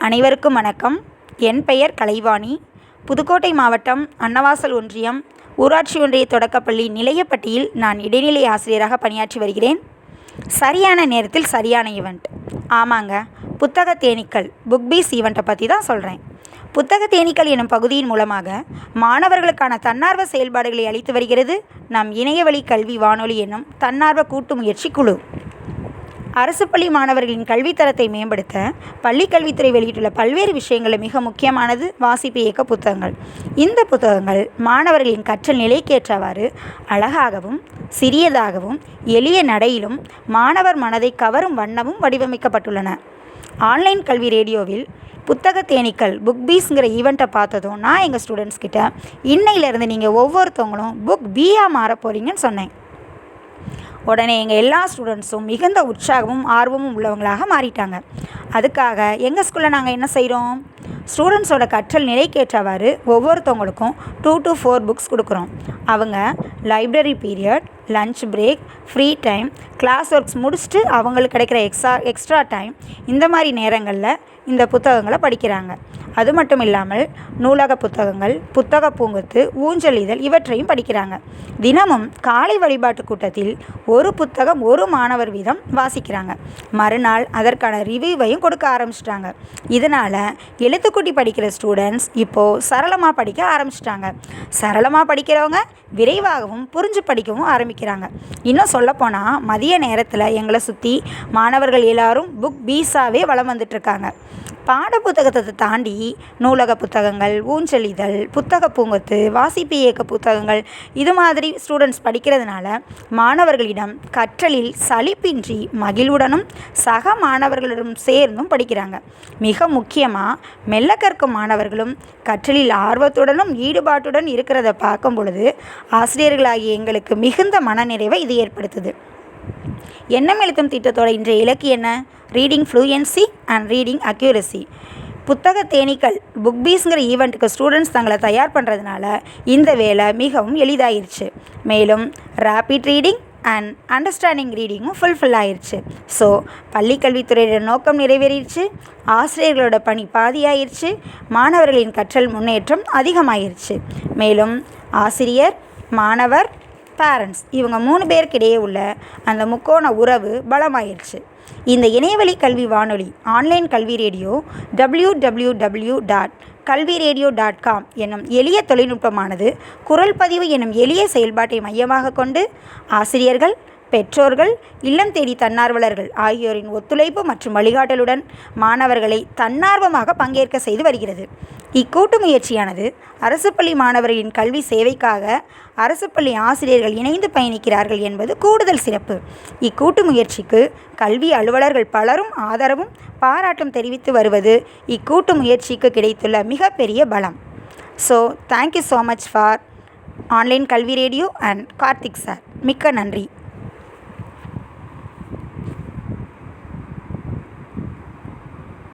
அனைவருக்கும் வணக்கம். என் பெயர் கலைவாணி. புதுக்கோட்டை மாவட்டம் அன்னவாசல் ஒன்றியம் ஊராட்சி ஒன்றிய தொடக்கப்பள்ளி நிலையப்பட்டியில் நான் இடைநிலை ஆசிரியராக பணியாற்றி வருகிறேன். சரியான நேரத்தில் சரியான ஈவெண்ட். ஆமாங்க, புத்தக தேனீக்கள் புக் பீஸ் ஈவெண்ட்டை பற்றி தான் சொல்கிறேன். புத்தக தேனீக்கள் எனும் பகுதியின் மூலமாக மாணவர்களுக்கான தன்னார்வ செயல்பாடுகளை அளித்து வருகிறது நம் இணையவழி கல்வி வானொலி என்னும் தன்னார்வ கூட்டு முயற்சி குழு. அரசு பள்ளி மாணவர்களின் கல்வித்தரத்தை மேம்படுத்த பள்ளி கல்வித்துறை வெளியிட்டுள்ள பல்வேறு விஷயங்களில் மிக முக்கியமானது வாசிப்பு இயக்க புத்தகங்கள். இந்த புத்தகங்கள் மாணவர்களின் கற்றல் நிலைக்கேற்றவாறு அழகாகவும் சிறியதாகவும் எளிய நடையிலும் மாணவர் மனதை கவரும் வண்ணமும் வடிவமைக்கப்பட்டுள்ளன. ஆன்லைன் கல்வி ரேடியோவில் புத்தக தேனீக்கள் புக் பீஸ்ங்கிற ஈவெண்ட்டை பார்த்ததும் நான் எங்கள் ஸ்டூடெண்ட்ஸ் கிட்ட இன்னையிலேருந்து நீங்கள் ஒவ்வொருத்தவங்களும் புக் பீயாக மாற போகிறீங்கன்னு சொன்னேன். உடனே எங்கள் எல்லா ஸ்டூடெண்ட்ஸும் மிகுந்த உற்சாகமும் ஆர்வமும் உள்ளவங்களாக மாறிட்டாங்க. அதுக்காக எங்கள் ஸ்கூலில் நாங்கள் என்ன செய்கிறோம், ஸ்டூடெண்ட்ஸோட கற்றல் நிலைக்கேற்றவாறு ஒவ்வொருத்தவங்களுக்கும் 2 to 4 புக்ஸ் கொடுக்குறோம். அவங்க library period, lunch break, free time, class works முடிச்சுட்டு அவங்களுக்கு கிடைக்கிற எக்ஸ்ட்ரா டைம் இந்த மாதிரி நேரங்களில் இந்த புத்தகங்களை படிக்கிறாங்க. அது மட்டும் இல்லாமல் நூலக புத்தகங்கள், புத்தக பூங்கொத்து, ஊஞ்சல் இதழ் இவற்றையும் படிக்கிறாங்க. தினமும் காலை வழிபாட்டு கூட்டத்தில் ஒரு புத்தகம் ஒரு மாணவர் வீதம் வாசிக்கிறாங்க. மறுநாள் அதற்கான ரிவ்யூவையும் கொடுக்க ஆரம்பிச்சிட்டாங்க. இதனால் எழுத்துக்கூட்டி படிக்கிற ஸ்டூடெண்ட்ஸ் இப்போது சரளமாக படிக்க ஆரம்பிச்சிட்டாங்க. சரளமாக படிக்கிறவங்க விரைவாகவும் புரிஞ்சு படிக்கவும் ஆரம்பிக்கிறாங்க. இன்னும் சொல்லப்போனால் மதிய நேரத்தில் எங்களை சுற்றி மாணவர்கள் எல்லாரும் புக் பீஸாகவே வலம் வந்துட்டுருக்காங்க. பாட புத்தகத்தை தாண்டி நூலக புத்தகங்கள், ஊஞ்சல் இதழ், புத்தக பூங்கொத்து, வாசிப்பு இயக்க புத்தகங்கள் இது மாதிரி ஸ்டூடெண்ட்ஸ் படிக்கிறதுனால மாணவர்களிடம் கற்றலில் சலிப்பின்றி மகிழ்வுடனும் சக மாணவர்களிடம் சேர்ந்தும் படிக்கிறாங்க. மிக முக்கியமாக மெல்ல கற்கும் மாணவர்களும் கற்றலில் ஆர்வத்துடனும் ஈடுபாட்டுடன் இருக்கிறத பார்க்கும் பொழுது ஆசிரியர்களாகிய எங்களுக்கு மிகுந்த மனநிறைவை இது ஏற்படுத்துது. எண்ணம் எழுத்தும் திட்டத்தோட இன்றைய இலக்கு என்ன? Reading fluency and reading accuracy. புத்தக தேனீக்கள் புக் பீஸ்ங்கிற ஈவெண்ட்டுக்கு ஸ்டூடெண்ட்ஸ் தங்களை தயார் பண்ணுறதுனால இந்த வேலை மிகவும் எளிதாயிருச்சு. மேலும் ரேபிட் ரீடிங் அண்ட் அண்டர்ஸ்டாண்டிங் ரீடிங்கும் ஃபுல்ஃபில் ஆயிடுச்சு. ஸோ பள்ளி கல்வித்துறையோட நோக்கம் நிறைவேறிடுச்சு, ஆசிரியர்களோட பணி பாதியாயிருச்சு, மாணவர்களின் கற்றல் முன்னேற்றம் அதிகமாயிருச்சு. மேலும் ஆசிரியர், மாணவர், பேரண்ட்ஸ் இவங்க 3 பேருக்கிடையே உள்ள அந்த முக்கோண உறவு பலமாயிருச்சு. இந்த இணையவழி கல்வி வானொலி ஆன்லைன் கல்வி ரேடியோ www.kalviradio.com என்னும் எளிய தொழில்நுட்பமானது குரல் பதிவு என்னும் எளிய செயல்பாட்டை மையமாக கொண்டு ஆசிரியர்கள், பெற்றோர்கள், இல்லம் தேடி தன்னார்வலர்கள் ஆகியோரின் ஒத்துழைப்பு மற்றும் வழிகாட்டலுடன் மாணவர்களை தன்னார்வமாக பங்கேற்க செய்து வருகிறது. இக்கூட்டு முயற்சியானது அரசு பள்ளி மாணவர்களின் கல்வி சேவைக்காக அரசு பள்ளி ஆசிரியர்கள் இணைந்து பயணிக்கிறார்கள் என்பது கூடுதல் சிறப்பு. இக்கூட்டு முயற்சிக்கு கல்வி அலுவலர்கள் பலரும் ஆதரவும் பாராட்டும் தெரிவித்து வருவது இக்கூட்டு முயற்சிக்கு கிடைத்துள்ள மிகப்பெரிய பலம். So thank you so much for online கல்வி ரேடியோ அண்ட் கார்த்திக் சார். மிக்க நன்றி.